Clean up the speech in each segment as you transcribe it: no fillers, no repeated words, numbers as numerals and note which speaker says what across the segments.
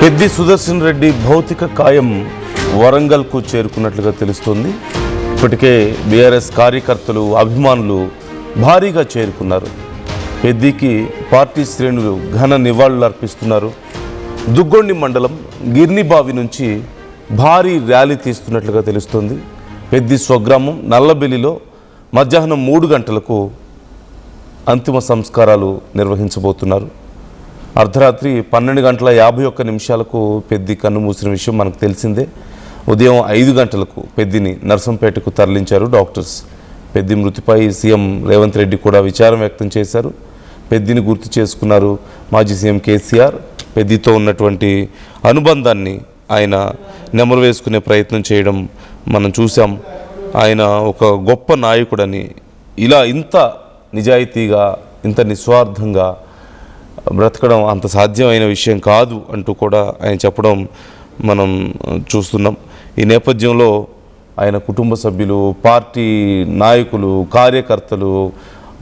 Speaker 1: పెద్ది సుదర్శన్ రెడ్డి భౌతిక కాయం వరంగల్కు చేరుకున్నట్లుగా తెలుస్తోంది. ఇప్పటికే బీఆర్ఎస్ కార్యకర్తలు, అభిమానులు భారీగా చేరుకున్నారు. పెద్దికి పార్టీ శ్రేణులు ఘన నివాళులు అర్పిస్తున్నారు. దుగ్గొండి మండలం గిర్నిబావి నుంచి భారీ ర్యాలీ తీస్తున్నట్లుగా తెలుస్తోంది. పెద్ది స్వగ్రామం నల్లబెల్లిలో మధ్యాహ్నం 3 గంటలకు అంతిమ సంస్కారాలు నిర్వహించబోతున్నారు. అర్ధరాత్రి 12:51 పెద్ది కన్ను మూసిన విషయం మనకు తెలిసిందే. ఉదయం 5 గంటలకు పెద్దిని నర్సంపేటకు తరలించారు డాక్టర్స్. పెద్ది మృతిపై సీఎం రేవంత్ రెడ్డి కూడా విచారం వ్యక్తం చేశారు. పెద్దిని గుర్తు చేసుకున్నారు మాజీ సీఎం కేసీఆర్. పెద్దితో ఉన్నటువంటి అనుబంధాన్ని ఆయన నెమరు వేసుకునే ప్రయత్నం చేయడం మనం చూసాం. ఆయన ఒక గొప్ప నాయకుడని, ఇలా ఇంత నిజాయితీగా, ఇంత నిస్వార్థంగా బ్రతకడం అంత సాధ్యమైన విషయం కాదు అంటూ కూడా ఆయన చెప్పడం మనం చూస్తున్నాం. ఈ నేపథ్యంలో ఆయన కుటుంబ సభ్యులు, పార్టీ నాయకులు, కార్యకర్తలు,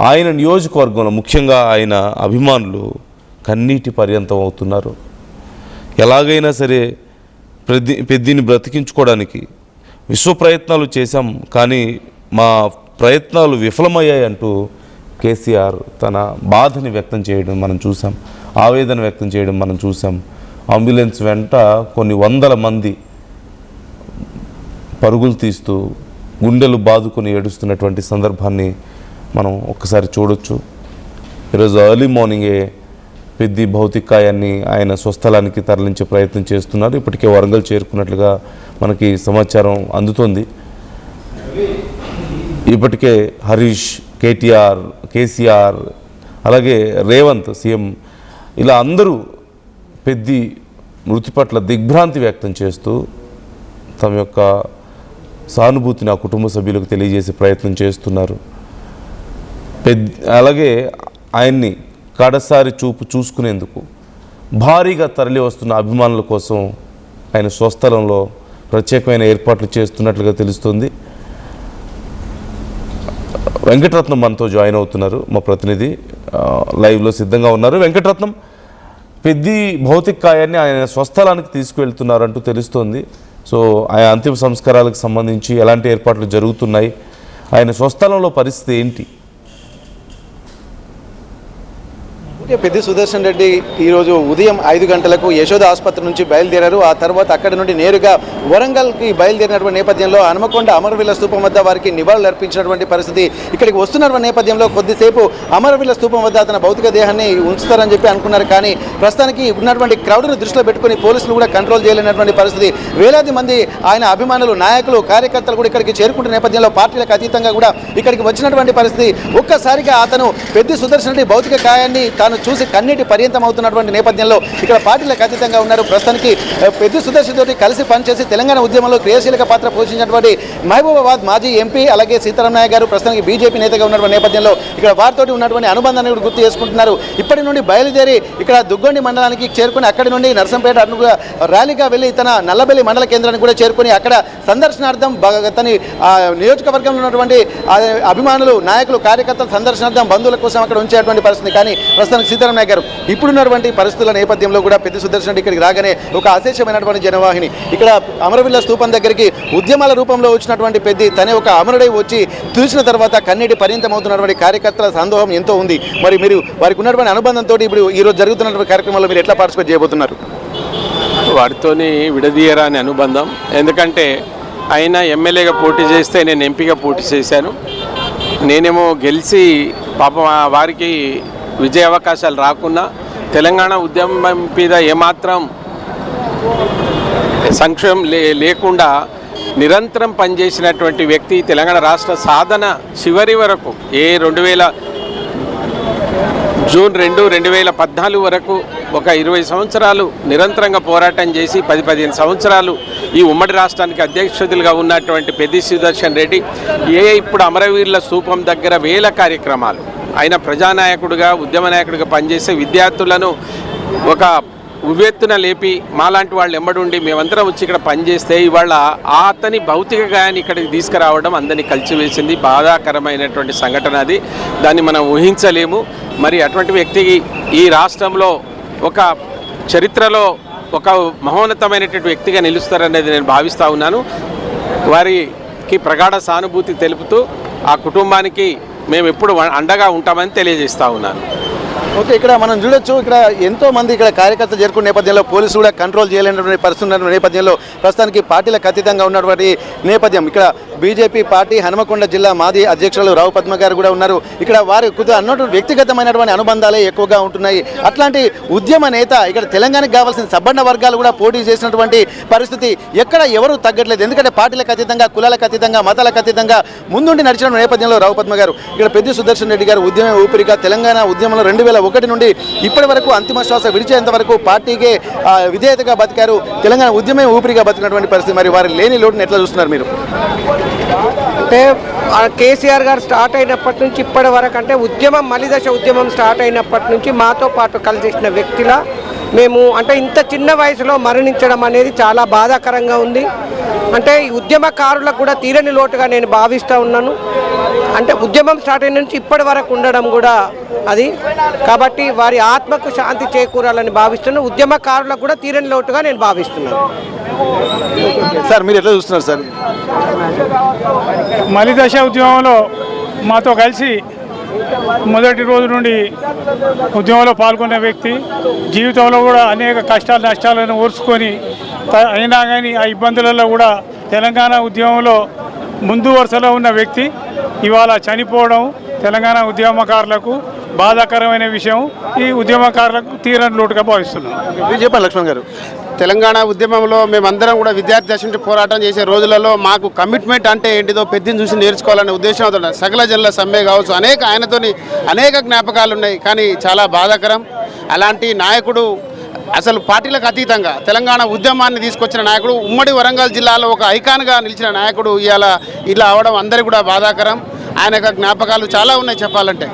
Speaker 1: ఆయన నియోజకవర్గంలో ముఖ్యంగా ఆయన అభిమానులు కన్నీటి పర్యంతం అవుతున్నారు. ఎలాగైనా సరే పెద్దిని బ్రతికించుకోవడానికి విశ్వ ప్రయత్నాలు చేశాం, కానీ మా ప్రయత్నాలు విఫలమయ్యాయి అంటూ కేసీఆర్ తన బాధని వ్యక్తం చేయడం మనం చూసాం, ఆవేదన వ్యక్తం చేయడం మనం చూసాం. అంబులెన్స్ వెంట కొన్ని వందల మంది పరుగులు తీస్తూ గుండెలు బాదుకొని ఏడుస్తున్నటువంటి సందర్భాన్ని మనం ఒక్కసారి చూడొచ్చు. ఈరోజు ఎర్లీ మార్నింగే పెద్ది భౌతికాయాన్ని ఆయన స్వస్థలానికి తరలించే ప్రయత్నం చేస్తున్నారు. ఇప్పటికే వరంగల్ చేరుకున్నట్లుగా మనకి సమాచారం అందుతోంది. ఇప్పటికే హరీష్, కేటీఆర్, కేసీఆర్, అలాగే రేవంత్ సీఎం, ఇలా అందరూ పెద్ది మృతి పట్ల దిగ్భ్రాంతి వ్యక్తం చేస్తూ తమ యొక్క సానుభూతిని ఆ కుటుంబ సభ్యులకు తెలియజేసే ప్రయత్నం చేస్తున్నారు. అలాగే ఆయన్ని కడసారి చూసుకునేందుకు భారీగా తరలి వస్తున్న అభిమానుల కోసం ఆయన స్వస్థలంలో ప్రత్యేకమైన ఏర్పాట్లు చేస్తున్నట్లుగా తెలుస్తుంది. వెంకటరత్నం మనతో జాయిన్ అవుతున్నారు, మా ప్రతినిధి లైవ్లో సిద్ధంగా ఉన్నారు. వెంకటరత్నం, పెద్ది భౌతిక కాయాన్ని ఆయన స్వస్థలానికి తీసుకువెళ్తున్నారంటూ తెలుస్తోంది. సో ఆయన అంతిమ సంస్కారాలకు సంబంధించి ఎలాంటి ఏర్పాట్లు జరుగుతున్నాయి, ఆయన స్వస్థలంలో పరిస్థితి ఏంటి?
Speaker 2: పెద్ది సుదర్శన్ రెడ్డి ఈరోజు ఉదయం 5 గంటలకు యశోద ఆసుపత్రి నుంచి బయలుదేరారు. ఆ తర్వాత అక్కడి నుండి నేరుగా వరంగల్కి బయలుదేరినటువంటి నేపథ్యంలో హనుమకొండ అమరవీరుల స్థూపం వద్ద వారికి నివాళులు అర్పించినటువంటి పరిస్థితి. ఇక్కడికి వస్తున్నటువంటి నేపథ్యంలో కొద్దిసేపు అమరవీరుల స్థూపం వద్ద తన భౌతిక దేహాన్ని ఉంచుతారని చెప్పి అనుకున్నారు. కానీ ప్రస్తుతానికి ఉన్నటువంటి క్రౌడ్ను దృష్టిలో పెట్టుకుని పోలీసులు కూడా కంట్రోల్ చేయలేనటువంటి పరిస్థితి. వేలాది మంది ఆయన అభిమానులు, నాయకులు, కార్యకర్తలు కూడా ఇక్కడికి చేరుకుంటున్న నేపథ్యంలో పార్టీలకు అతీతంగా కూడా ఇక్కడికి వచ్చినటువంటి పరిస్థితి. ఒక్కసారిగా అతను పెద్ది సుదర్శన్ రెడ్డి భౌతిక కాయాన్ని తాను చూసి కన్నీటి పర్యంతం అవుతున్నటువంటి నేపథ్యంలో ఇక్కడ పార్టీలకు అతీతంగా ఉన్నారు. ప్రస్తుతానికి పెద్ది సుదర్శన్ తోటి కలిసి పనిచేసి తెలంగాణ ఉద్యమంలో క్రియాశీలక పాత్ర పోషించినటువంటి మహబూబాబాద్ మాజీ ఎంపీ, అలాగే సీతారాం నాయక్ గారు ప్రస్తుతానికి బీజేపీ నేతగా ఉన్నటువంటి నేపథ్యంలో ఇక్కడ వారితోటి ఉన్నటువంటి అనుబంధాన్ని కూడా గుర్తు చేసుకుంటున్నారు. ఇప్పటి నుండి బయలుదేరి ఇక్కడ దుగ్గొండి మండలానికి చేరుకుని అక్కడి నుండి నర్సంపేట ర్యాలీగా వెళ్ళి తన నల్లబెల్లి మండల కేంద్రానికి కూడా చేరుకుని అక్కడ సందర్శనార్థం తన నియోజకవర్గంలో ఉన్నటువంటి అభిమానులు, నాయకులు, కార్యకర్తల సందర్శనార్థం బంధువుల కోసం అక్కడ ఉంచేటువంటి పరిస్థితి. కానీ ప్రస్తుతానికి సీతారాం నాయక్ గారు ఇప్పుడున్నటువంటి పరిస్థితుల నేపథ్యంలో కూడా పెద్ది సుదర్శన్ రెడ్డి ఇక్కడికి రాగానే ఒక అశేషమైనటువంటి జనవాహిని ఇక్కడ అమరవీరుల స్థూపం దగ్గరికి ఉద్యమాల రూపంలో వచ్చినటువంటి పెద్ది తనే ఒక అమరుడై వచ్చి చూసిన తర్వాత కన్నీటి పర్యంతమవుతున్నటువంటి కార్యకర్తల సందోహం ఎంతో ఉంది. మరి మీరు వారికి ఉన్నటువంటి అనుబంధంతో ఇప్పుడు ఈరోజు జరుగుతున్నటువంటి కార్యక్రమంలో మీరు ఎట్లా పార్టిసిపేట్ చేయబోతున్నారు?
Speaker 3: వారితోని విడదీయరాని అనుబంధం. ఎందుకంటే ఆయన ఎమ్మెల్యేగా పోటీ చేస్తే నేను ఎంపీగా పోటీ చేశాను. నేనేమో గెలిచి పాపం వారికి విజయ అవకాశాలు రాకున్నా తెలంగాణ ఉద్యమం మీద ఏమాత్రం సంక్షేమం లేకుండా నిరంతరం పనిచేసినటువంటి వ్యక్తి. తెలంగాణ రాష్ట్ర సాధన చివరి వరకు జూన్ 2, 2014 వరకు ఒక 20 సంవత్సరాలు నిరంతరంగా పోరాటం చేసి 10-15 సంవత్సరాలు ఈ ఉమ్మడి రాష్ట్రానికి అధ్యక్షులుగా ఉన్నటువంటి పెద్ది సుదర్శన్ రెడ్డి ఇప్పుడు అమరవీరుల స్థూపం దగ్గర వేల కార్యక్రమాలు, ఆయన ప్రజానాయకుడిగా, ఉద్యమ నాయకుడిగా పనిచేసే విద్యార్థులను ఒక ఉవ్వెత్తున లేపి మాలాంటి వాళ్ళు ఎంబడుండి మేమందరం వచ్చి ఇక్కడ పనిచేస్తే ఇవాళ అతని భౌతిక గాయాన్ని ఇక్కడికి తీసుకురావడం అందరినీ కలిసివేసింది. బాధాకరమైనటువంటి సంఘటన అది, దాన్ని మనం ఊహించలేము. మరి అటువంటి వ్యక్తికి ఈ రాష్ట్రంలో ఒక చరిత్రలో ఒక మహోన్నతమైనటువంటి వ్యక్తిగా నిలుస్తారనేది నేను భావిస్తూ ఉన్నాను. వారికి ప్రగాఢ సానుభూతి తెలుపుతూ ఆ కుటుంబానికి మేము ఎప్పుడు అండగా ఉంటామని తెలియజేస్తూ ఉన్నాను.
Speaker 2: ఓకే, ఇక్కడ మనం చూడొచ్చు, ఇక్కడ ఎంతో మంది ఇక్కడ కార్యకర్తలు చేరుకున్న నేపథ్యంలో పోలీసులు కూడా కంట్రోల్ చేయలేనటువంటి పరిస్థితి ఉన్న నేపథ్యంలో ప్రస్తుతానికి పార్టీలకు అతీతంగా ఉన్నటువంటి నేపథ్యం. ఇక్కడ బీజేపీ పార్టీ హనుమకొండ జిల్లా మాజీ అధ్యక్షులు రావు పద్మ గారు కూడా ఉన్నారు. ఇక్కడ వారి అన్నటువంటి వ్యక్తిగతమైనటువంటి అనుబంధాలే ఎక్కువగా ఉంటున్నాయి. అట్లాంటి ఉద్యమ నేత ఇక్కడ తెలంగాణకు కావాల్సిన సబ్బండ వర్గాలు కూడా పోటీ చేసినటువంటి పరిస్థితి ఎక్కడ ఎవరు తగ్గట్లేదు. ఎందుకంటే పార్టీలకు అతీతంగా, కులాలకు అతీతంగా, మతాలకు అతీతంగా ముందుండి నడిచిన నేపథ్యంలో రావు పద్మ గారు ఇక్కడ పెద్ది సుదర్శన్ రెడ్డి గారు ఉద్యమ ఊపిరిగా తెలంగాణ ఉద్యమంలో 2001 నుండి ఇప్పటి వరకు అంతిమ శ్వాస విడిచేంత వరకు పార్టీకే విధేయతగా బతికారు. తెలంగాణ ఉద్యమే ఊపిరిగా బతికినటువంటి పరిస్థితి. మరి వారి లేని లోటుని ఎట్లా చూస్తున్నారు మీరు?
Speaker 4: అంటే కేసీఆర్ గారు స్టార్ట్ అయినప్పటి నుంచి ఇప్పటి వరకు, అంటే ఉద్యమం మలిదశ ఉద్యమం స్టార్ట్ అయినప్పటి నుంచి మాతో పాటు కలిసిన వ్యక్తిలా మేము, అంటే ఇంత చిన్న వయసులో మరణించడం అనేది చాలా బాధాకరంగా ఉంది. అంటే ఈ ఉద్యమకారులకు కూడా తీరని లోటుగా నేను భావిస్తూ ఉన్నాను. అంటే ఉద్యమం స్టార్ట్ అయిన నుంచి ఇప్పటి వరకు ఉండడం కూడా అది, కాబట్టి వారి ఆత్మకు శాంతి చేకూరాలని భావిస్తున్నాను. ఉద్యమకారులకు కూడా తీరని లోటుగా నేను భావిస్తున్నాను.
Speaker 2: సార్ మీరు ఎట్లా చూస్తున్నారు సార్?
Speaker 5: మలిదశ ఉద్యమంలో మాతో కలిసి మొదటి రోజు నుండి ఉద్యమంలో పాల్గొన్న వ్యక్తి, జీవితంలో కూడా అనేక కష్టాలు నష్టాలను ఓర్చుకొని అయినా కానీ ఆ ఇబ్బందులలో కూడా తెలంగాణ ఉద్యమంలో ముందు వరుసలో ఉన్న వ్యక్తి ఇవాళ చనిపోవడం తెలంగాణ ఉద్యమకారులకు బాధాకరమైన విషయం. ఈ ఉద్యమకారులకు తీరని లోటుగా భావిస్తున్నాం.
Speaker 2: చెప్పండి లక్ష్మణ్ గారు.
Speaker 6: తెలంగాణ ఉద్యమంలో మేమందరం కూడా విద్యార్థి దశ నుంచి పోరాటం చేసే రోజులలో మాకు కమిట్మెంట్ అంటే ఏంటిదో పెద్దని చూసి నేర్చుకోవాలనే ఉద్దేశంతో సకల జనుల సమ్మె కావచ్చు, ఆయనతోని అనేక జ్ఞాపకాలు ఉన్నాయి. కానీ చాలా బాధాకరం, అలాంటి నాయకుడు అసలు పార్టీలకు అతీతంగా తెలంగాణ ఉద్యమాన్ని తీసుకొచ్చిన నాయకుడు, ఉమ్మడి వరంగల్ జిల్లాలో ఒక ఐకాన్గా నిలిచిన నాయకుడు ఇలా అవడం అందరికీ కూడా బాధాకరం. ఆయన యొక్క జ్ఞాపకాలు చాలా ఉన్నాయి చెప్పాలంటే.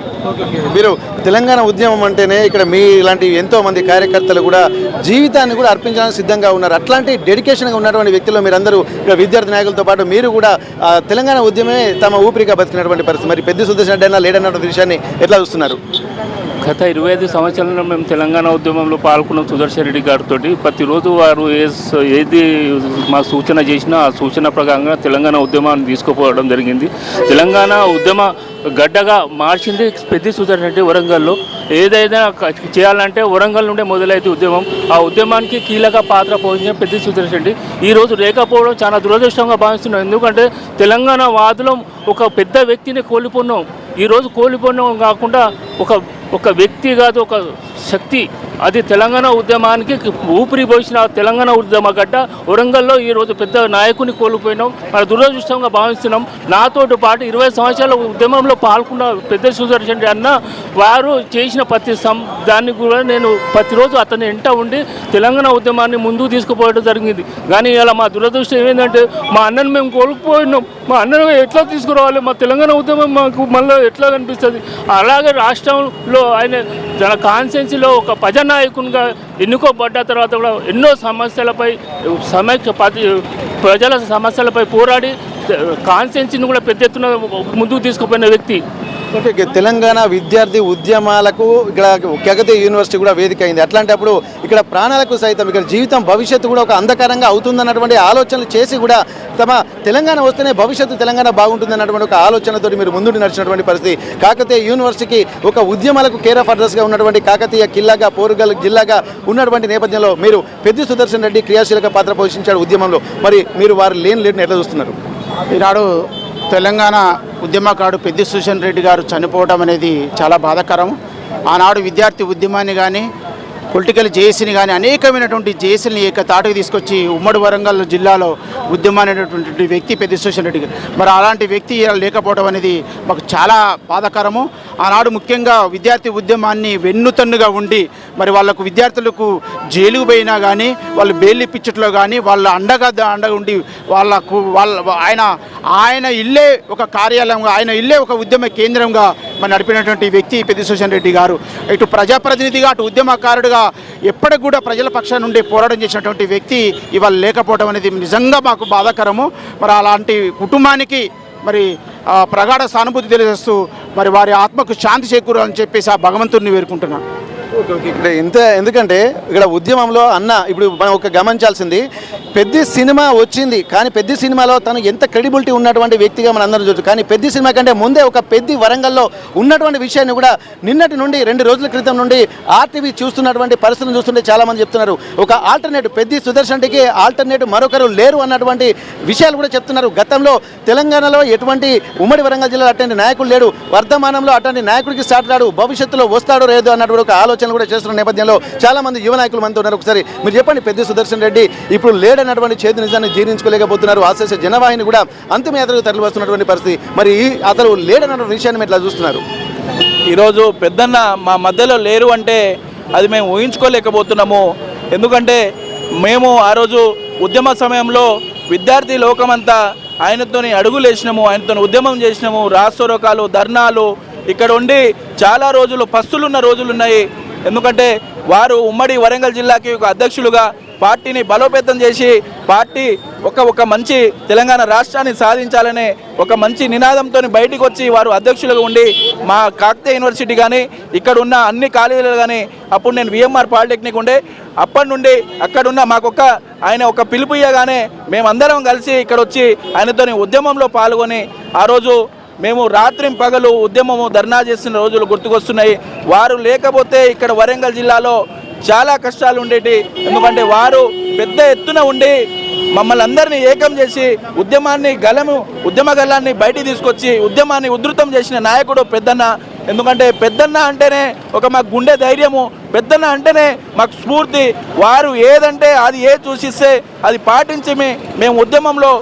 Speaker 2: మీరు తెలంగాణ ఉద్యమం అంటేనే ఇక్కడ మీ ఇలాంటి ఎంతో మంది కార్యకర్తలు కూడా జీవితాన్ని కూడా అర్పించడానికి సిద్ధంగా ఉన్నారు. అట్లాంటి డెడికేషన్గా ఉన్నటువంటి వ్యక్తులు మీరందరూ ఇక్కడ విద్యార్థి నాయకులతో పాటు మీరు కూడా తెలంగాణ ఉద్యమే తమ ఊపిరిగా బతికినటువంటి పరిస్థితి. మరి పెద్ది సుదర్శన్ రెడ్డి అయినా లేడన్నటువంటి విషయాన్ని ఎట్లా చూస్తున్నారు?
Speaker 7: గత 25 సంవత్సరాలలో మేము తెలంగాణ ఉద్యమంలో పాల్గొన్న సుదర్శన్ రెడ్డి గారితో ప్రతిరోజు వారు ఏది మా సూచన చేసినా ఆ సూచన ప్రకారంగా తెలంగాణ ఉద్యమాన్ని తీసుకుపోవడం జరిగింది. తెలంగాణ ఉద్యమ గడ్డగా మార్చింది పెద్ది సుదర్శన్ రెడ్డి. వరంగల్లో ఏదైనా చేయాలంటే వరంగల్ నుండే మొదలైతే ఉద్యమం, ఆ ఉద్యమానికి కీలక పాత్ర పోషించిన పెద్ది సుదర్శన్ రెడ్డి ఈరోజు లేకపోవడం చాలా దురదృష్టంగా భావిస్తున్నాం. ఎందుకంటే తెలంగాణ వాదులో ఒక పెద్ద వ్యక్తిని కోల్పోన్నాం. ఈరోజు కోల్పోవడం కాకుండా ఒక వ్యక్తి కాదు, ఒక శక్తి, అది తెలంగాణ ఉద్యమానికి ఊపిరి పోసిన తెలంగాణ ఉద్యమ గడ్డ వరంగల్లో ఈరోజు పెద్ద నాయకుని కోల్పోయినాం. మన దురదృష్టంగా భావిస్తున్నాం. నాతో పాటు 20 సంవత్సరాల ఉద్యమంలో పాల్గొన్న పెద్ద సుదర్శన్ అన్న వారు చేసిన దాన్ని కూడా నేను ప్రతిరోజు అతని వెంట ఉండి తెలంగాణ ఉద్యమాన్ని ముందుకు తీసుకుపోవడం జరిగింది. కానీ ఇలా మా దురదృష్టం ఏంటంటే మా అన్నను మేము కోల్పోయినాం. మా అన్నను ఎట్లా తీసుకురావాలి? మా తెలంగాణ ఉద్యమం మాకు మళ్ళీ ఎట్లా కనిపిస్తుంది? అలాగే రాష్ట్రంలో ఆయన తన కాన్స్టిట్యున్సీలో ఒక ప్రజానాయకునిగా ఎన్నుకోబడ్డ తర్వాత కూడా ఎన్నో సమస్యలపై ప్రజల సమస్యలపై పోరాడి కాన్స్టిట్యున్సీని కూడా పెద్ద ఎత్తున ముందుకు తీసుకుపోయిన వ్యక్తి.
Speaker 2: ఓకే, తెలంగాణ విద్యార్థి ఉద్యమాలకు ఇక్కడ కాకతీయ యూనివర్సిటీ కూడా వేదిక అయింది. అట్లాంటప్పుడు ఇక్కడ ప్రాణాలకు సైతం ఇక్కడ జీవితం భవిష్యత్తు కూడా ఒక అంధకారంగా అవుతుందన్నటువంటి ఆలోచనలు చేసి కూడా తమ తెలంగాణ వస్తేనే భవిష్యత్తు తెలంగాణ బాగుంటుందన్నటువంటి ఒక ఆలోచనతో మీరు ముందుకు నడిచినటువంటి పరిస్థితి. కాకతీయ యూనివర్సిటీకి ఒక ఉద్యమాలకు కేర్ ఆఫ్ అడ్రస్గా ఉన్నటువంటి కాకతీయ కిల్లాగా పోరుగల్ జిల్లాగా ఉన్నటువంటి నేపథ్యంలో మీరు పెద్ది సుదర్శన్ రెడ్డి క్రియాశీలక పాత్ర పోషించాడు ఉద్యమంలో. మరి మీరు వారు లేని ఎట్లా చూస్తున్నారు?
Speaker 6: ఈనాడు తెలంగాణ ఉద్యమకారుడు పెద్ది సుదర్శన్ రెడ్డి గారు చనిపోవడం అనేది చాలా బాధాకరం. ఆనాడు విద్యార్థి ఉద్యమాన్ని కానీ పొలిటికల్ జేఏసీని కానీ అనేకమైనటువంటి జేఏసీని తాటుకు తీసుకొచ్చి ఉమ్మడి వరంగల్ జిల్లాలో ఉద్యమానేటటువంటి వ్యక్తి పెద్ది సుదర్శన్ రెడ్డి గారు. మరి అలాంటి వ్యక్తి లేకపోవడం అనేది మాకు చాలా బాధాకరము. ఆనాడు ముఖ్యంగా విద్యార్థి ఉద్యమాన్ని వెన్నుతన్నుగా ఉండి మరి వాళ్ళకు విద్యార్థులకు జైలుకు పోయినా కానీ వాళ్ళు బెయిల్ ఇప్పించట్లో కానీ వాళ్ళ అండగా ఉండి ఆయన ఇల్లే ఒక కార్యాలయంగా, ఆయన ఇల్లే ఒక ఉద్యమ కేంద్రంగా మరి నడిపినటువంటి వ్యక్తి పెద్ది సుదర్శన్ రెడ్డి గారు. ఇటు ప్రజాప్రతినిధిగా అటు ఉద్యమకారుడుగా ఎప్పటికి కూడా ప్రజల పక్షాన నుండి పోరాటం చేసినటువంటి వ్యక్తి ఇవాళ లేకపోవడం అనేది నిజంగా మాకు బాధాకరము. మరి అలాంటి కుటుంబానికి మరి ప్రగాఢ సానుభూతి తెలియజేస్తూ మరి వారి ఆత్మకు శాంతి చేకూరాలని చెప్పేసి ఆ భగవంతుడిని వేడుకుంటున్నాను.
Speaker 2: ఇక్కడ ఎందుకంటే ఇక్కడ ఉద్యమంలో అన్న ఇప్పుడు మనం ఒక గమనించాల్సింది పెద్ద సినిమా వచ్చింది, కానీ పెద్ద సినిమాలో తను ఎంత క్రెడిబిలిటీ ఉన్నటువంటి వ్యక్తిగా మనం అందరం చూడొచ్చు. కానీ పెద్ద సినిమా కంటే ముందే ఒక పెద్ద వరంగల్లో ఉన్నటువంటి విషయాన్ని కూడా నిన్నటి నుండి 2 రోజుల క్రితం నుండి ఆర్టీవీ చూస్తున్నటువంటి పరిస్థితులను చూస్తుంటే చాలామంది చెప్తున్నారు ఒక ఆల్టర్నేటివ్ పెద్ద సుదర్శన్ రెడ్డికి ఆల్టర్నేటివ్ మరొకరు లేరు అన్నటువంటి విషయాలు కూడా చెప్తున్నారు. గతంలో తెలంగాణలో ఎటువంటి ఉమ్మడి వరంగల్ జిల్లాలో అటువంటి నాయకుడు లేడు, వర్ధమానంలో అటువంటి నాయకుడికి స్టార్ట్ రాడు, భవిష్యత్తులో వస్తాడో లేదో అన్నటువంటి ఒక ఆలోచన కూడా చేస్తున్న నేపథ్యంలో చాలా మంది యువ నాయకులు మనతో ఉన్నారు. ఒకసారి మీరు చెప్పండి, పెద్ద సుదర్శన్ రెడ్డి ఇప్పుడు లేడన్నటువంటి చేతి నిజాన్ని జీర్ణించుకోలేకపోతున్నారు, ఆశేష జనవాహిని కూడా అంతిమయాత్రకు తరలి వస్తున్నటువంటి పరిస్థితి. మరి అతను లేడన్నటువంటి విషయాన్ని మీరు ఎట్లా చూస్తున్నారు?
Speaker 8: ఈరోజు పెద్దన్న మా మధ్యలో లేరు అంటే అది మేము ఊహించుకోలేకపోతున్నాము. ఎందుకంటే మేము ఆ రోజు ఉద్యమ సమయంలో విద్యార్థి లోకమంతా ఆయనతోని అడుగులేసినాము, ఆయనతో ఉద్యమం చేసినాము, రాస్తోరోకాలు, ధర్నాలు ఇక్కడ ఉండి చాలా రోజులు పస్తులున్న రోజులు ఉన్నాయి. ఎందుకంటే వారు ఉమ్మడి వరంగల్ జిల్లాకి ఒక అధ్యక్షులుగా పార్టీని బలోపేతం చేసి పార్టీ ఒక మంచి తెలంగాణ రాష్ట్రాన్ని సాధించాలనే ఒక మంచి నినాదంతో బయటికి వచ్చి వారు అధ్యక్షులుగా ఉండి మా కాకతీయ యూనివర్సిటీ కానీ ఇక్కడ ఉన్న అన్ని కాలేజీలు కానీ అప్పుడు నేను విఎంఆర్ పాలిటెక్నిక్ ఉండే అప్పటి నుండి అక్కడున్న ఆయన ఒక పిలుపు ఇయ్యగానే మేమందరం కలిసి ఇక్కడ వచ్చి ఆయనతోని ఉద్యమంలో పాల్గొని ఆ రోజు మేము రాత్రి పగలు ఉద్యమము ధర్నా చేస్తున్న రోజులు గుర్తుకొస్తున్నాయి. వారు లేకపోతే ఇక్కడ వరంగల్ జిల్లాలో చాలా కష్టాలు ఉండేటి. ఎందుకంటే వారు పెద్ద ఎత్తున ఉండి మమ్మల్ని అందరినీ ఏకం చేసి ఉద్యమ గల్లాన్ని బయటికి తీసుకొచ్చి ఉద్యమాన్ని ఉధృతం చేసిన నాయకుడు పెద్దన్న. ఎందుకంటే పెద్దన్న అంటేనే మాకు గుండె ధైర్యము, పెద్దన్న అంటేనే మాకు స్ఫూర్తి. వారు ఏదంటే అది చూసిస్తే అది పాటించి మేము ఉద్యమంలో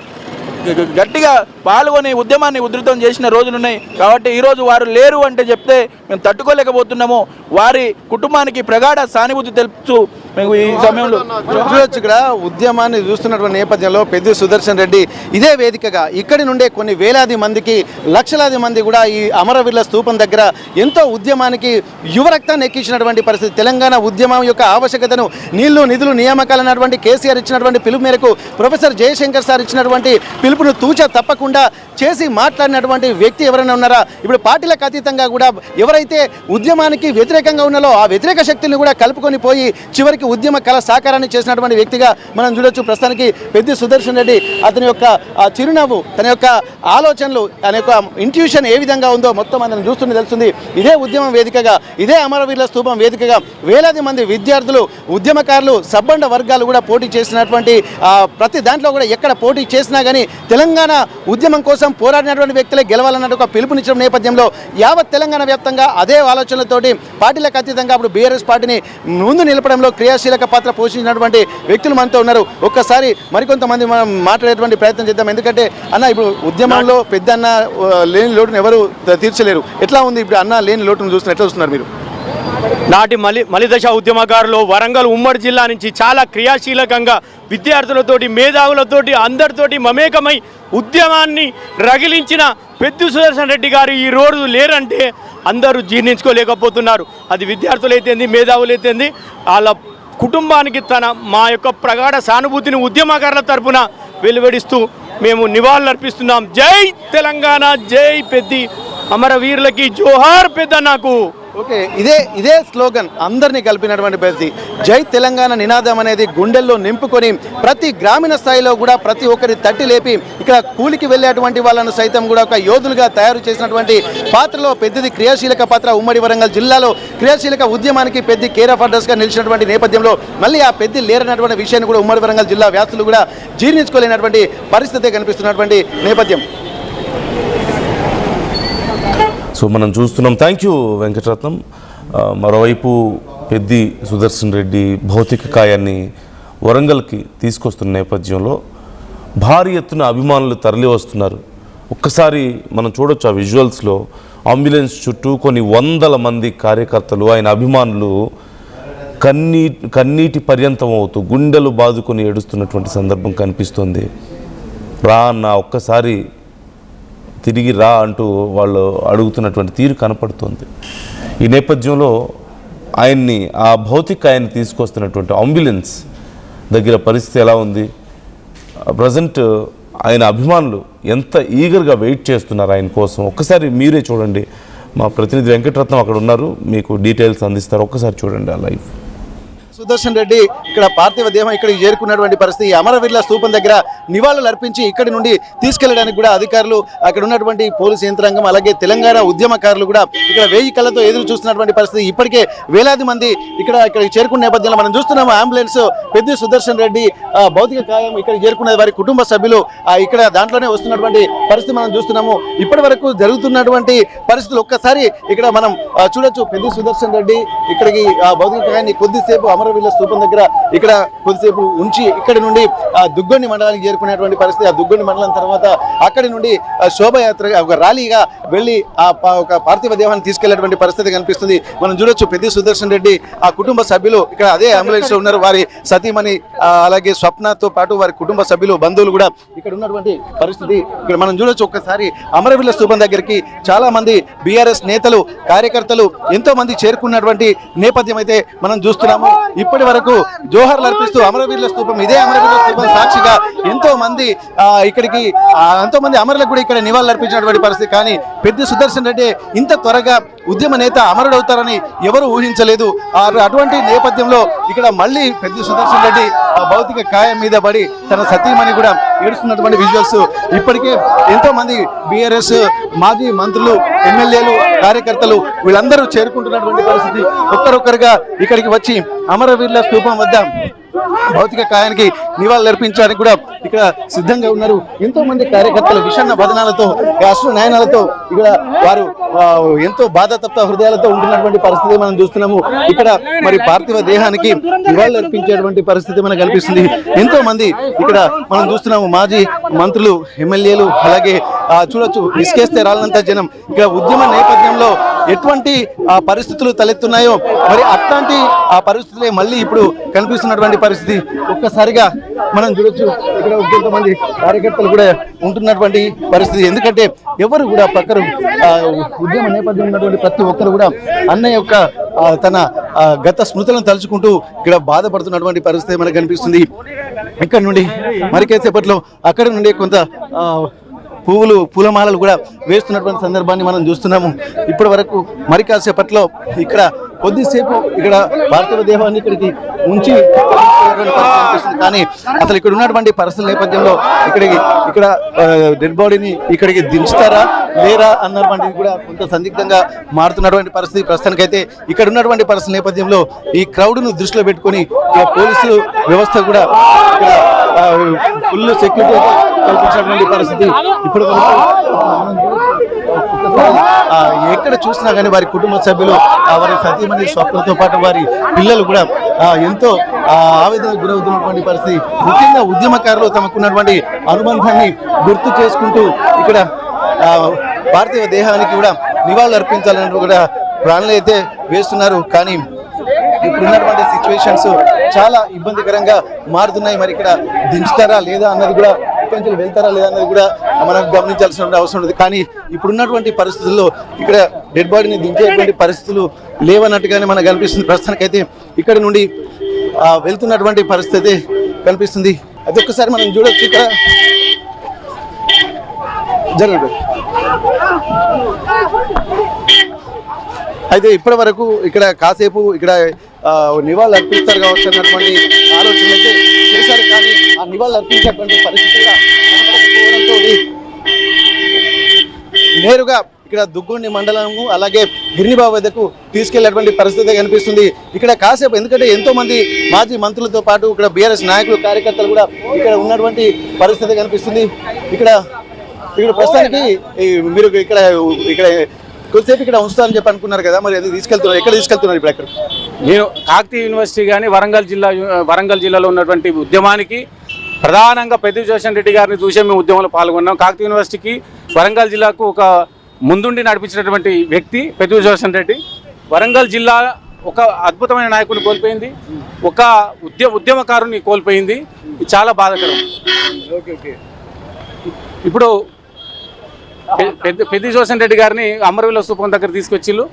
Speaker 8: గట్టిగా పాల్గొని ఉద్యమాన్ని ఉధృతం చేసిన రోజులున్నాయి. కాబట్టి ఈరోజు వారు లేరు అంటే చెప్తే మేము తట్టుకోలేకపోతున్నాము. వారి కుటుంబానికి ప్రగాఢ సానుభూతి తెలుపుతూ మేము ఈ సమయంలో
Speaker 2: చూడొచ్చు. ఇక్కడ ఉద్యమాన్ని చూస్తున్నటువంటి నేపథ్యంలో పెద్ద సుదర్శన్ రెడ్డి ఇదే వేదికగా ఇక్కడి నుండే కొన్ని వేలాది మందికి లక్షలాది మంది కూడా ఈ అమరవీరుల స్తూపం దగ్గర ఎంతో ఉద్యమానికి యువరక్తాన్ని ఎక్కించినటువంటి పరిస్థితి. తెలంగాణ ఉద్యమం యొక్క ఆవశ్యకతను నీళ్లు నిధులు నియామకాలు అన్నటువంటి కేసీఆర్ ఇచ్చినటువంటి పిలుపు మేరకు ప్రొఫెసర్ జయశంకర్ సార్ ఇచ్చినటువంటి పిలుపును తూచా తప్పకుండా చేసి మాట్లాడినటువంటి వ్యక్తి ఎవరైనా ఉన్నారా? ఇప్పుడు పార్టీలకు అతీతంగా కూడా ఎవరైతే ఉద్యమానికి వ్యతిరేకంగా ఉన్నారో ఆ వ్యతిరేక శక్తులను కూడా కలుపుకొని పోయి చివరికి ఉద్యమ కళ సాకారాన్ని చేసినటువంటి వ్యక్తిగా మనం చూడొచ్చు. ప్రస్తుతానికి పెద్ద సుదర్శన్ రెడ్డి అతని యొక్క చిరునవ్వు, తన యొక్క ఆలోచనలు, తన యొక్క ఇంట్యూషన్ ఏ విధంగా ఉందో మొత్తం మనం చూస్తుంటే తెలుస్తుంది. ఇదే ఉద్యమం వేదికగా, ఇదే అమరవీరుల స్తూపం వేదికగా వేలాది మంది విద్యార్థులు, ఉద్యమకారులు, సబ్బండ వర్గాలు కూడా పోటీ చేసినటువంటి ప్రతి దాంట్లో కూడా ఎక్కడ పోటీ చేసినా కానీ తెలంగాణ ఉద్యమం కోసం పోరాడినటువంటి వ్యక్తులే గెలవాలన్నట్టు ఒక పిలుపునిచ్చిన నేపథ్యంలో యావత్ తెలంగాణ వ్యాప్తంగా అదే ఆలోచనలతోటి పార్టీలకు అతీతంగా అప్పుడు బీఆర్ఎస్ పార్టీని ముందు నిలపడంలో క్రియాశీలక పాత్ర పోషించినటువంటి వ్యక్తులు మనతో ఉన్నారు. ఒక్కసారి మరికొంతమంది మనం మాట్లాడేటువంటి ప్రయత్నం చేద్దాం. ఎందుకంటే అన్న ఇప్పుడు ఉద్యమంలో పెద్ద అన్న లేని లోటును ఎవరు తీర్చలేరు. ఎట్లా ఉంది ఇప్పుడు అన్న లేని లోటును చూస్తున్నారు, ఎట్లా చూస్తున్నారు మీరు?
Speaker 9: నాటి మలిదశ ఉద్యమకారులు వరంగల్ ఉమ్మడి జిల్లా నుంచి చాలా క్రియాశీలకంగా విద్యార్థులతోటి, మేధావులతోటి, అందరితోటి మమేకమై ఉద్యమాన్ని రగిలించిన పెద్ద సుదర్శన్ రెడ్డి గారు ఈ రోజు లేరంటే అందరూ జీర్ణించుకోలేకపోతున్నారు. అది విద్యార్థులైతేంది, మేధావులైతేంది, వాళ్ళ కుటుంబానికి మా యొక్క ప్రగాఢ సానుభూతిని ఉద్యమకారుల తరపున వెలువడిస్తూ మేము నివాళులర్పిస్తున్నాం. జై తెలంగాణ, జై పెద్ది అమరవీరులకి జోహార్ పెద్దన్నకు.
Speaker 2: ఓకే, ఇదే స్లోగన్ అందరినీ కలిపినటువంటి పరిస్థితి. జై తెలంగాణ నినాదం అనేది గుండెల్లో నింపుకొని ప్రతి గ్రామీణ స్థాయిలో కూడా ప్రతి ఒక్కరి తట్టి లేపి ఇక్కడ కూలికి వెళ్ళేటువంటి వాళ్ళను సైతం కూడా ఒక యోధులుగా తయారు చేసినటువంటి పాత్రలో పెద్దది క్రియాశీలక పాత్ర. ఉమ్మడి వరంగల్ జిల్లాలో క్రియాశీలక ఉద్యమానికి పెద్ద కేర్ ఆఫ్ అడ్రస్గా నిలిచినటువంటి నేపథ్యంలో మళ్ళీ ఆ పెద్ద లేరన్నటువంటి విషయాన్ని కూడా ఉమ్మడి వరంగల్ జిల్లా వ్యాసులు కూడా జీర్ణించుకోలేనటువంటి పరిస్థితి కనిపిస్తున్నటువంటి నేపథ్యం.
Speaker 1: సో మనం చూస్తున్నాం. Thank you Venkataratnam. మరోవైపు పెద్ది సుదర్శన్ రెడ్డి భౌతిక కాయాన్ని వరంగల్కి తీసుకొస్తున్న నేపథ్యంలో భారీ ఎత్తున అభిమానులు తరలి వస్తున్నారు. ఒక్కసారి మనం చూడొచ్చు ఆ విజువల్స్లో అంబులెన్స్ చుట్టూ కొన్ని వందల మంది కార్యకర్తలు, ఆయన అభిమానులు కన్నీటి పర్యంతం అవుతూ గుండెలు బాదుకొని ఏడుస్తున్నటువంటి సందర్భం కనిపిస్తుంది. రా అన్న, ఒక్కసారి తిరిగి రా అంటూ వాళ్ళు అడుగుతున్నటువంటి తీరు కనపడుతుంది. ఈ నేపథ్యంలో ఆ భౌతికాయాన్ని తీసుకొస్తున్నటువంటి అంబులెన్స్ దగ్గర పరిస్థితి ఎలా ఉంది, ప్రజెంట్ ఆయన అభిమానులు ఎంత ఈగర్గా వెయిట్ చేస్తున్నారు ఆయన కోసం, ఒక్కసారి మీరే చూడండి. మా ప్రతినిధి వెంకటరత్నం అక్కడ ఉన్నారు, మీకు డీటెయిల్స్ అందిస్తారు. ఒక్కసారి చూడండి ఆ లైవ్.
Speaker 2: సుదర్శన్ రెడ్డి ఇక్కడ పార్థివ దేహం ఇక్కడికి చేరుకున్నటువంటి పరిస్థితి. అమరవీరుల స్తూపం దగ్గర నివాళులు అర్పించి ఇక్కడి నుండి తీసుకెళ్లడానికి కూడా అధికారులు, అక్కడ ఉన్నటువంటి పోలీసు యంత్రాంగం, అలాగే తెలంగాణ ఉద్యమకారులు కూడా ఇక్కడ 1000 కళ్ళతో ఎదురు చూస్తున్నటువంటి పరిస్థితి. ఇప్పటికే వేలాది మంది ఇక్కడికి చేరుకున్న నేపథ్యంలో మనం చూస్తున్నాము అంబులెన్స్ పెద్ది సుదర్శన్ రెడ్డి భౌతిక కాయం ఇక్కడికి చేరుకున్న వారి కుటుంబ సభ్యులు ఇక్కడ దాంట్లోనే వస్తున్నటువంటి పరిస్థితి మనం చూస్తున్నాము. ఇప్పటి వరకు జరుగుతున్నటువంటి పరిస్థితులు ఒక్కసారి ఇక్కడ మనం చూడొచ్చు. పెద్ది సుదర్శన్ రెడ్డి ఇక్కడికి భౌతిక కాయాన్ని కొద్దిసేపు అమరవీరుల స్తూపం దగ్గర ఇక్కడ కొద్దిసేపు ఉంచి ఇక్కడి నుండి దుగ్గొండి మండలానికి చేరుకునేటువంటి పరిస్థితి. ఆ దుగ్గొండి మండలం తర్వాత అక్కడి నుండి శోభయాత్ర ఒక ర్యాలీగా వెళ్ళి ఒక పార్థివ దేహాన్ని తీసుకెళ్లేటువంటి పరిస్థితి కనిపిస్తుంది. మనం చూడొచ్చు పెద్ది సుదర్శన్ రెడ్డి ఆ కుటుంబ సభ్యులు ఇక్కడ అదే అంబులెన్స్ లో ఉన్నారు. వారి సతీమణి అలాగే స్వప్నతో పాటు వారి కుటుంబ సభ్యులు, బంధువులు కూడా ఇక్కడ ఉన్నటువంటి పరిస్థితి ఇక్కడ మనం చూడొచ్చు. ఒక్కసారి అమరవీరుల స్తూపం దగ్గరికి చాలా మంది బీఆర్ఎస్ నేతలు, కార్యకర్తలు ఎంతో మంది చేరుకున్నటువంటి నేపథ్యం అయితే మనం చూస్తున్నాము. ఇప్పటి వరకు జోహార్లు అర్పిస్తూ అమరవీరుల స్తూపం, ఇదే అమరవీరుల స్తూపం సాక్షిగా ఎంతో మంది ఇక్కడికి ఎంతో మంది అమరులకు కూడా ఇక్కడ నివాళులు అర్పించినటువంటి పరిస్థితి. కానీ పెద్ది సుదర్శన్ రెడ్డి ఇంత త్వరగా ఉద్యమ నేత అమరుడవుతారని ఎవరు ఊహించలేదు. అటువంటి నేపథ్యంలో ఇక్కడ మళ్ళీ పెద్ది సుదర్శన్ రెడ్డి భౌతిక కాయం మీద పడి తన సతీమణి కూడా ఏడుస్తున్నటువంటి విజువల్స్ ఇప్పటికే ఎంతో మంది బీఆర్ఎస్ మాజీ మంత్రులు, ఎమ్మెల్యేలు, కార్యకర్తలు వీళ్ళందరూ చేరుకుంటున్నటువంటి పరిస్థితి. ఒక్కరొక్కరుగా ఇక్కడికి వచ్చి అమరవీరుల స్తూపం వద్ద భౌతిక కాయానికి నివాళులు అర్పించడానికి కూడా ఇక్కడ సిద్ధంగా ఉన్నారు. ఎంతో మంది కార్యకర్తలు విషన్న వదనాలతో, అశ్రు నయనాలతో ఇక్కడ వారు ఎంతో బాధాతప్త హృదయాలతో ఉంటున్నటువంటి పరిస్థితి మనం చూస్తున్నాము. ఇక్కడ మరి పార్థివ దేహానికి నివాళులు అర్పించేటువంటి పరిస్థితి మనకు కనిపిస్తుంది. ఎంతో మంది ఇక్కడ మనం చూస్తున్నాము మాజీ మంత్రులు, ఎమ్మెల్యేలు, అలాగే చూడొచ్చు ఇసుకేస్తే రాళ్ళంతా జనం. ఇక్కడ ఉద్యమ నేపథ్యంలో ఎటువంటి పరిస్థితులు తలెత్తున్నాయో మరి అట్లాంటి పరిస్థితులే మళ్ళీ ఇప్పుడు కనిపిస్తున్నటువంటి పరిస్థితి. ఒక్కసారిగా మనం చూడొచ్చు ఇక్కడ కొంతమంది కార్యకర్తలు కూడా ఉంటున్నటువంటి పరిస్థితి. ఎందుకంటే ఎవరు కూడా పక్కన ఉద్యమ నేపథ్యం ఉన్నటువంటి ప్రతి ఒక్కరు కూడా అన్నయ్య యొక్క తన గత స్మృతులను తలుచుకుంటూ ఇక్కడ బాధపడుతున్నటువంటి పరిస్థితి మనకు కనిపిస్తుంది. ఇక్కడ నుండి మరికేసేపట్లో అక్కడ నుండి కొంత పూలమాలలు కూడా వేస్తున్నటువంటి సందర్భాన్ని మనం చూస్తున్నాము. ఇప్పటి వరకు మరి కాసేపట్లో ఇక్కడ కొద్దిసేపు ఇక్కడ పార్థివ దేహాన్ని ఇక్కడికి ఉంచి కనిపిస్తుంది. కానీ అసలు ఇక్కడ ఉన్నటువంటి పరిస్థితుల నేపథ్యంలో ఇక్కడ డెడ్ బాడీని ఇక్కడికి దించుతారా లేరా అన్నటువంటిది కూడా కొంత సందిగ్ధంగా మారుతున్నటువంటి పరిస్థితి. ప్రస్తుతానికైతే ఇక్కడ ఉన్నటువంటి పరిస్థితుల నేపథ్యంలో ఈ క్రౌడ్ను దృష్టిలో పెట్టుకొని పోలీసు వ్యవస్థ కూడా ఇక్కడ ఫుల్ సెక్యూరిటీ కల్పించినటువంటి పరిస్థితి. ఇప్పుడు ఎక్కడ చూసినా కానీ వారి కుటుంబ సభ్యులు, వారి సతీమణి స్వప్నతో పాటు వారి పిల్లలు కూడా ఎంతో ఆవేదనకు గురవుతున్నటువంటి పరిస్థితి. ముఖ్యంగా ఉద్యమకారులు తమకున్నటువంటి అనుబంధాన్ని గుర్తు చేసుకుంటూ ఇక్కడ పార్థివ దేహానికి కూడా నివాళులు అర్పించాలని కూడా ప్లాన్లు అయితే వేస్తున్నారు. కానీ ఇప్పుడున్నటువంటి సిచ్యువేషన్స్ చాలా ఇబ్బందికరంగా మారుతున్నాయి. మరి ఇక్కడ దించుతారా లేదా అన్నది కూడా, కొంచెం వెళ్తారా లేదా అన్నది కూడా మనం గమనించాల్సిన అవసరం ఉంది. కానీ ఇప్పుడున్నటువంటి పరిస్థితుల్లో ఇక్కడ డెడ్ బాడీని దించేటువంటి పరిస్థితులు లేవన్నట్టుగానే మనకు కనిపిస్తుంది. ప్రస్తుతానికైతే ఇక్కడ నుండి వెళ్తున్నటువంటి పరిస్థితి కనిపిస్తుంది. అది ఒక్కసారి మనం చూడొచ్చు. ఇక్కడ జరగదు. అయితే ఇప్పటి వరకు ఇక్కడ కాసేపు ఇక్కడ నివాళులు అర్పిస్తారు కావచ్చు అన్నటువంటి ఆలోచన అయితే చేశారు. కానీ ఆ నివాళులు అర్పించేటువంటి పరిస్థితి కూడా నేరుగా ఇక్కడ దుగ్గొండి మండలము అలాగే గిరినిబాబు వద్దకు తీసుకెళ్లేటువంటి పరిస్థితి కనిపిస్తుంది. ఇక్కడ కాసేపు ఎందుకంటే ఎంతో మంది మాజీ మంత్రులతో పాటు ఇక్కడ బీఆర్ఎస్ నాయకులు, కార్యకర్తలు కూడా ఇక్కడ ఉన్నటువంటి పరిస్థితి కనిపిస్తుంది. ఇక్కడ ప్రస్తుతానికి మీరు ఇక్కడ కొద్దిసేపు ఇక్కడ ఉంచుతారని చెప్పి అనుకున్నారు కదా, మరి అది తీసుకెళ్తున్నారు, ఎక్కడ తీసుకెళ్తున్నారు ఇప్పుడు? అక్కడ
Speaker 10: నేను కాకతీయ యూనివర్సిటీ కానీ వరంగల్ జిల్లాలో ఉన్నటువంటి ఉద్యమానికి ప్రధానంగా పెద్ది సుదర్శన్ రెడ్డి గారిని చూసే మేము ఉద్యమంలో పాల్గొన్నాం. కాకతీయ యూనివర్సిటీకి వరంగల్ జిల్లాకు ఒక ముందుండి నడిపించినటువంటి వ్యక్తి పెద్ది సుదర్శన్ రెడ్డి. వరంగల్ జిల్లా ఒక అద్భుతమైన నాయకుడిని కోల్పోయింది, ఒక ఉద్యమకారుని కోల్పోయింది. ఇది చాలా బాధాకరం. ఇప్పుడు పెద్ది సుదర్శన్ రెడ్డి గారిని అమరవీరుల స్తూపం దగ్గర తీసుకొచ్చిళ్ళు.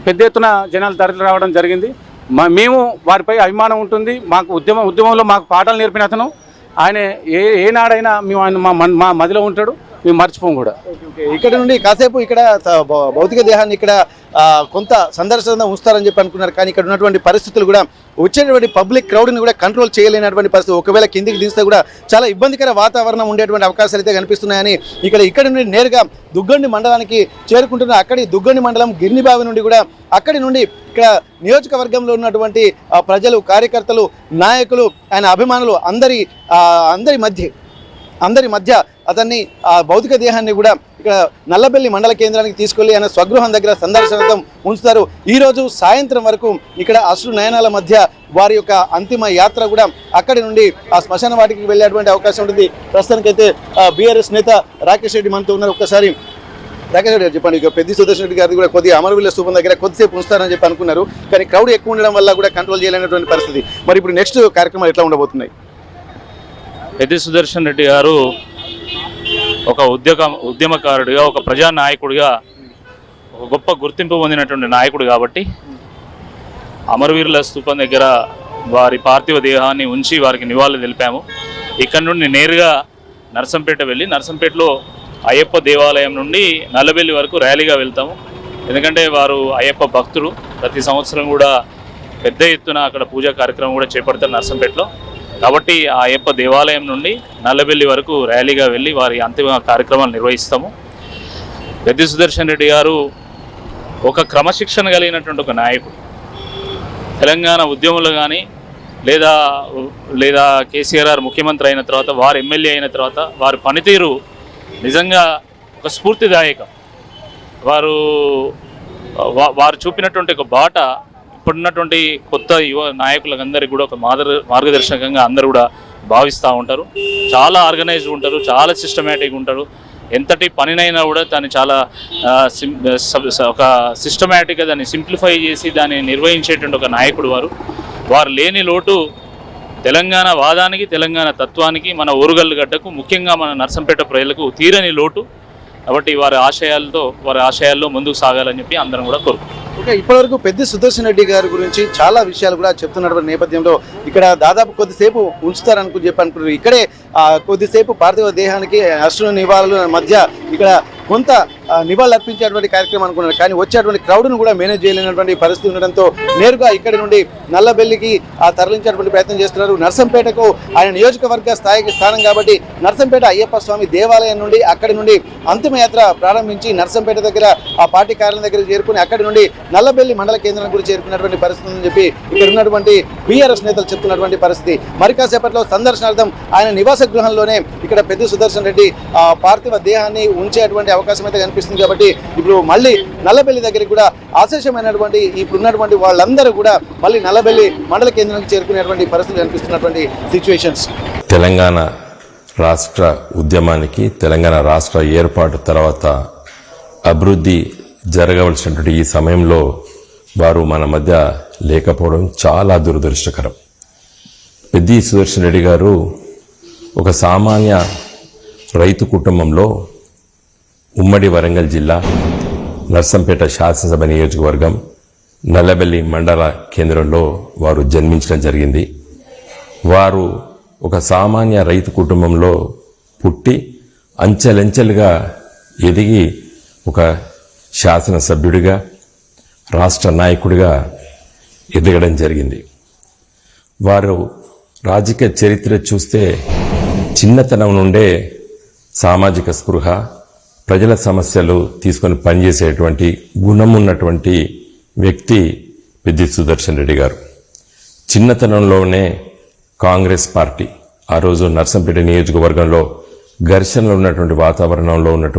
Speaker 10: పెద్ద ఎత్తున జనాలు తరలి రావడం జరిగింది. మేము వారిపై అభిమానం ఉంటుంది. మాకు ఉద్యమంలో మాకు పాఠాలు నేర్పిన అతను ఆయన ఏనాడైనా మేము ఆయన మా మదిలో ఉంటాడు. మేము మర్చిపోం కూడా.
Speaker 2: ఇక్కడ నుండి కాసేపు ఇక్కడ భౌతిక దేహాన్ని ఇక్కడ కొంత సందర్శన ఉంచుతారని చెప్పి అనుకున్నారు. కానీ ఇక్కడ ఉన్నటువంటి పరిస్థితులు కూడా వచ్చేటువంటి పబ్లిక్ క్రౌడ్ని కూడా కంట్రోల్ చేయలేనటువంటి పరిస్థితి. ఒకవేళ కిందికి దిస్తే కూడా చాలా ఇబ్బందికర వాతావరణం ఉండేటువంటి అవకాశాలు అయితే కనిపిస్తున్నాయని ఇక్కడ నుండి నేరుగా దుగ్గండి మండలానికి చేరుకుంటున్న అక్కడి దుగ్గండి మండలం గిర్నిబావి నుండి కూడా అక్కడి నుండి ఇక్కడ నియోజకవర్గంలో ఉన్నటువంటి ప్రజలు, కార్యకర్తలు, నాయకులు, ఆయన అభిమానులు అందరి మధ్య అతన్ని భౌతిక దేహాన్ని కూడా ఇక్కడ నల్లబెల్లి మండల కేంద్రానికి తీసుకెళ్లి ఆయన స్వగృహం దగ్గర సందర్శనార్థం ఉంచుతారు. ఈరోజు సాయంత్రం వరకు ఇక్కడ అశ్రు నయనాల మధ్య వారి యొక్క అంతిమ యాత్ర కూడా అక్కడి నుండి ఆ శ్మశాన వాటికి వెళ్ళేటువంటి అవకాశం ఉంటుంది. ప్రస్తుతానికైతే బీఆర్ఎస్ నేత రాకేష్ రెడ్డి మనతో ఉన్నారు. ఒక్కసారి రాకేష్ రెడ్డి గారు చెప్పండి, ఇక పెద్ది సుదర్శన్ రెడ్డి గారిది కూడా కొద్దిగా అమరవీరుల స్థూపం దగ్గర కొద్దిసేపు ఉంచుతారని చెప్పి అనుకున్నారు. కానీ క్రౌడ్ ఎక్కువ ఉండడం వల్ల కూడా కంట్రోల్ చేయలేనటువంటి పరిస్థితి. మరి ఇప్పుడు నెక్స్ట్ కార్యక్రమాలు ఎట్లా ఉండబోతున్నాయి?
Speaker 7: పెద్ది సుదర్శన్ రెడ్డి గారు ఒక ఉద్యమకారుడిగా, ఒక ప్రజానాయకుడిగా, ఒక గొప్ప గుర్తింపు పొందినటువంటి నాయకుడు కాబట్టి అమరవీరుల స్థూపం దగ్గర వారి పార్థివ దేహాన్ని ఉంచి వారికి నివాళులు తెలిపాము. ఇక్కడ నుండి నేరుగా నర్సంపేట వెళ్ళి నర్సంపేటలో అయ్యప్ప దేవాలయం నుండి నల్లబెల్లి వరకు ర్యాలీగా వెళ్తాము. ఎందుకంటే వారు అయ్యప్ప భక్తులు. ప్రతి సంవత్సరం కూడా పెద్ద ఎత్తున అక్కడ పూజా కార్యక్రమం కూడా చేపడతారు నర్సంపేటలో. కాబట్టి ఆ అయ్యప్ప దేవాలయం నుండి నల్లబెల్లి వరకు ర్యాలీగా వెళ్ళి వారి అంతిమ కార్యక్రమాలు నిర్వహిస్తాము. పెద్ది సుదర్శన్ రెడ్డి గారు ఒక క్రమశిక్షణ కలిగినటువంటి ఒక నాయకుడు. తెలంగాణ ఉద్యమంలో కానీ లేదా కేసీఆర్ గారు ముఖ్యమంత్రి అయిన తర్వాత, వారు ఎమ్మెల్యే అయిన తర్వాత వారి పనితీరు నిజంగా ఒక స్ఫూర్తిదాయకం. వారు చూపినటువంటి ఒక బాట ఇప్పుడున్నటువంటి కొత్త యువ నాయకులందరికీ కూడా ఒక మార్గదర్శకంగా అందరూ కూడా భావిస్తూ ఉంటారు. చాలా ఆర్గనైజ్డ్ ఉంటారు, చాలా సిస్టమేటిక్ ఉంటారు. ఎంతటి పనినైనా కూడా దాన్ని చాలా ఒక సిస్టమేటిక్గా దాన్ని సింప్లిఫై చేసి దాన్ని నిర్వహించేటువంటి ఒక నాయకుడు వారు లేని లోటు తెలంగాణ వాదానికి, తెలంగాణ తత్వానికి, మన ఓరుగల్లు గడ్డకు, ముఖ్యంగా మన నర్సంపేట ప్రజలకు తీరని లోటు. కాబట్టి వారి ఆశయాల్లో ముందుకు సాగాలని చెప్పి అందరం కూడా కోరుకుంటున్నాం.
Speaker 2: ఓకే, ఇప్పటివరకు పెద్ది సుదర్శన్ రెడ్డి గారి గురించి చాలా విషయాలు కూడా చెప్తున్నటువంటి నేపథ్యంలో ఇక్కడ దాదాపు కొద్దిసేపు ఉంచుతారని చెప్పి అనుకుంటున్నారు. ఇక్కడే కొద్దిసేపు పార్థివ దేహానికి అశ్రు నివాళుల మధ్య ఇక్కడ కొంత నివాళులు అర్పించేటువంటి కార్యక్రమం అనుకున్నారు. కానీ వచ్చేటువంటి క్రౌడ్ను కూడా మేనేజ్ చేయలేనటువంటి పరిస్థితి ఉండడంతో నేరుగా ఇక్కడి నుండి నల్లబెల్లికి తరలించేటువంటి ప్రయత్నం చేస్తున్నారు. నర్సంపేటకు ఆయన నియోజకవర్గ స్థానం కాబట్టి నర్సంపేట అయ్యప్ప స్వామి దేవాలయం నుండి అక్కడి నుండి అంతిమయాత్ర ప్రారంభించి నర్సంపేట దగ్గర ఆ పార్టీ కార్యాలయం దగ్గర చేరుకుని అక్కడి నుండి నల్లబెల్లి మండల కేంద్రం కూడా చేరుకున్నటువంటి పరిస్థితి ఉందని చెప్పి ఇక్కడ ఉన్నటువంటి బీఆర్ఎస్ నేతలు చెప్తున్నటువంటి పరిస్థితి. మరి కాసేపట్లో సందర్శనార్థం ఆయన నివాస గృహంలోనే ఇక్కడ పెద్ది సుదర్శన్ రెడ్డి పార్థివ దేహాన్ని ఉంచేటువంటి అవకాశం అయితే కనిపిస్తుంది. కాబట్టి ఇప్పుడు మళ్ళీ నల్లబెల్లి దగ్గరికి కూడా ఆశేషమైనటువంటి ఇప్పుడున్నటువంటి వాళ్ళందరూ కూడా మళ్ళీ నల్లబెల్లి మండల కేంద్రానికి చేరుకునేటువంటి పరిస్థితులు కనిపిస్తున్నటువంటి సిచ్యువేషన్స్.
Speaker 11: తెలంగాణ రాష్ట్ర ఉద్యమానికి, తెలంగాణ రాష్ట్ర ఏర్పాటు తర్వాత అభివృద్ధి జరగవలసినటువంటి ఈ సమయంలో వారు మన మధ్య లేకపోవడం చాలా దురదృష్టకరం. పెద్ది సుదర్శన్ రెడ్డి గారు ఒక సామాన్య రైతు కుటుంబంలో ఉమ్మడి వరంగల్ జిల్లా నర్సంపేట శాసనసభ నియోజకవర్గం నల్లబెల్లి మండల కేంద్రంలో వారు జన్మించడం జరిగింది. వారు ఒక సామాన్య రైతు కుటుంబంలో పుట్టి అంచెలంచెలుగా ఎదిగి ఒక శాసనసభ్యుడిగా, రాష్ట్ర నాయకుడిగా ఎదగడం జరిగింది. వారు రాజకీయ చరిత్ర చూస్తే చిన్నతనం నుండే సామాజిక స్పృహ, ప్రజల సమస్యలు తీసుకొని పనిచేసేటువంటి గుణం ఉన్నటువంటి వ్యక్తి పెద్ది సుదర్శన్ రెడ్డి గారు. చిన్నతనంలోనే కాంగ్రెస్ పార్టీ ఆ రోజు నర్సంపేట నియోజకవర్గంలో ఘర్షణలు ఉన్నటువంటి వాతావరణంలో ఉన్నటువంటి